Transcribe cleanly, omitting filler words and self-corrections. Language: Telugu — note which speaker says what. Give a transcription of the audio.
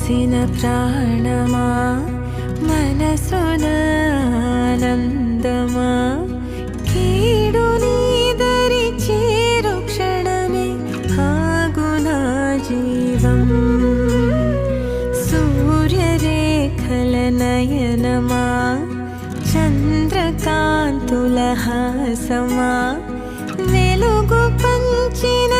Speaker 1: పోసిన ప్రాణమా మనసున ఆనందమా కీడు నీదరి చేరు క్షణమే ఆగునా జీవం సూర్యరేఖల నయనమా చంద్రకాంతుల హాసమా వెలుగు పంచిన